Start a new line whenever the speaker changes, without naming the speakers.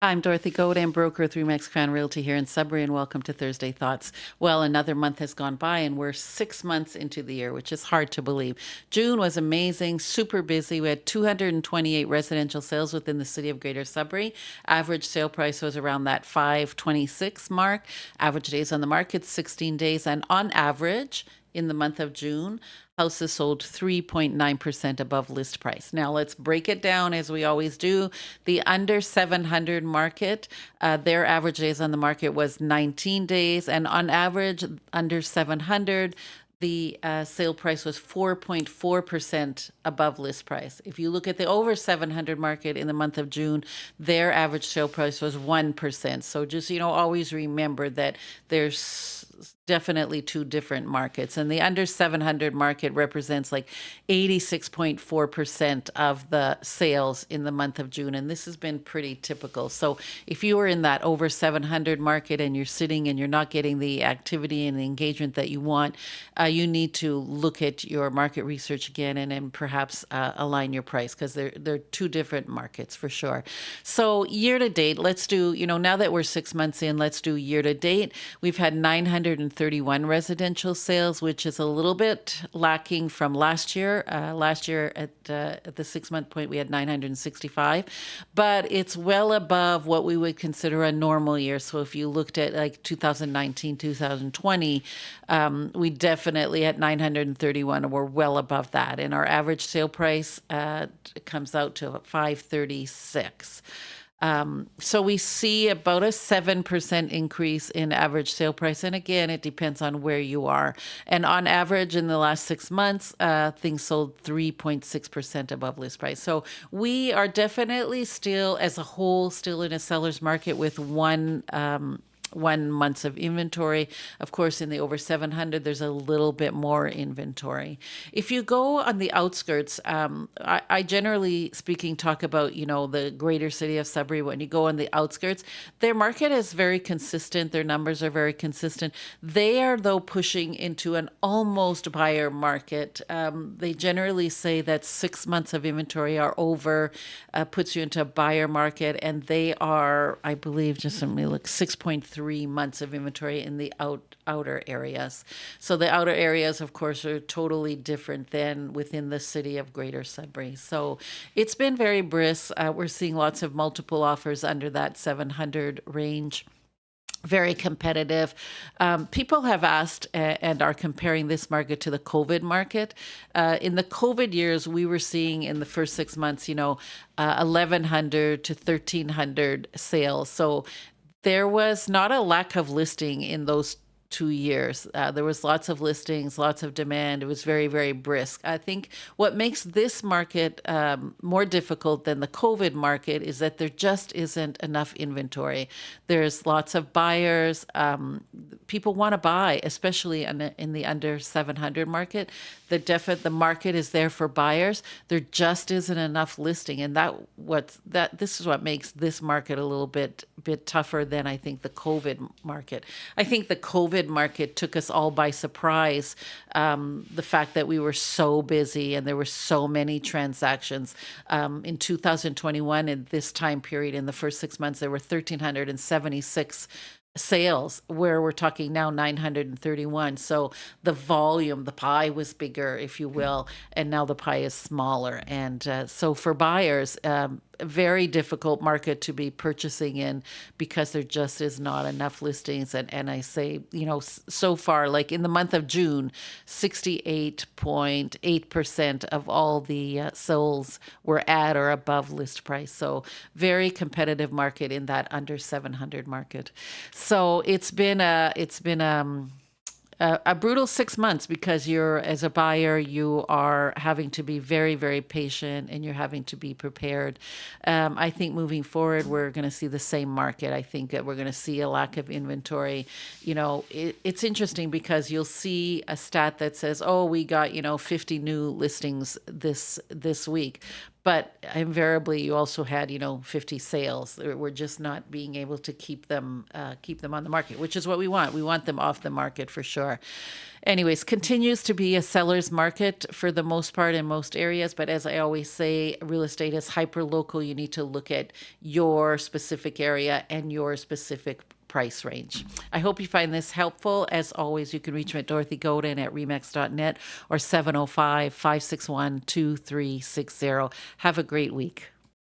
I'm Dorothy Godin, broker with Remax Crown Realty here in Sudbury, and welcome to Thursday Thoughts. Well, another month has gone by, and we're 6 months into the year, which is hard to believe. June was amazing, super busy. We had 228 residential sales within the city of Greater Sudbury. Average sale price was around that 526 mark. Average days on the market, 16 days, and on average, in the month of June, houses sold 3.9% above list price. Now let's break it down as we always do. The under 700 market, their average days on the market was 19 days, and on average, under 700, the sale price was 4.4% above list price. If you look at the over 700 market in the month of June, their average sale price was 1%. So just, always remember that there's definitely two different markets. And the under 700 market represents like 86.4% of the sales in the month of June. And this has been pretty typical. So if you are in that over 700 market and you're sitting and you're not getting the activity and the engagement that you want, you need to look at your market research again and then perhaps align your price, because they're two different markets for sure. So year to date, let's do, now that we're 6 months in, let's do year to date. We've had 931 residential sales, which is a little bit lacking from last year. Last year at the 6 month point, we had 965, but it's well above what we would consider a normal year. So if you looked at like 2019, 2020, we definitely at 931 we're well above that. And our average sale price comes out to 536. So we see about a 7% increase in average sale price. And again, it depends on where you are. And on average, in the last 6 months, things sold 3.6% above list price. So we are definitely still, as a whole, still in a seller's market with 1 month of inventory. Of course, in the over 700, there's a little bit more inventory. If you go on the outskirts, I generally speaking talk about, the greater city of Sudbury. When you go on the outskirts, their market is very consistent. Their numbers are very consistent. They are, though, pushing into an almost buyer market. They generally say that 6 months of inventory are over, puts you into a buyer market, and they are, I believe, just let me look, 6.3 months of inventory in the outer areas. So the outer areas, of course, are totally different than within the city of Greater Sudbury. So it's been very brisk. We're seeing lots of multiple offers under that 700 range. Very competitive. People have asked and are comparing this market to the COVID market. In the COVID years, we were seeing in the first 6 months, 1,100 to 1,300 sales. So there was not a lack of listing in those 2 years. There was lots of listings, lots of demand. It was very, very brisk. I think what makes this market more difficult than the COVID market is that there just isn't enough inventory. There's lots of buyers. People want to buy, especially in the under 700 market. The market is there for buyers. There just isn't enough listing, and this is what makes this market a little bit tougher than I think the COVID market. I think the COVID market took us all by surprise. The fact that we were so busy and there were so many transactions. In 2021, in this time period, in the first 6 months, there were 1,376 sales, where we're talking now 931. So the volume, the pie was bigger, if you will, and now the pie is smaller. And so for buyers, a very difficult market to be purchasing in, because there just is not enough listings. And I say, so far, like in the month of June, 68.8% of all the sales were at or above list price. So very competitive market in that under 700 market. So it's been a brutal 6 months, because as a buyer, you are having to be very, very patient, and you're having to be prepared. I think moving forward, we're going to see the same market. I think that we're going to see a lack of inventory. It's interesting, because you'll see a stat that says, oh, we got, 50 new listings this week. But invariably, you also had, 50 sales. We're just not being able to keep them on the market, which is what we want. We want them off the market for sure. Anyways, continues to be a seller's market for the most part in most areas. But as I always say, real estate is hyper local. You need to look at your specific area and your specific price range. I hope you find this helpful. As always, you can reach me at Dorothy Godin at remax.net or 705-561-2360. Have a great week.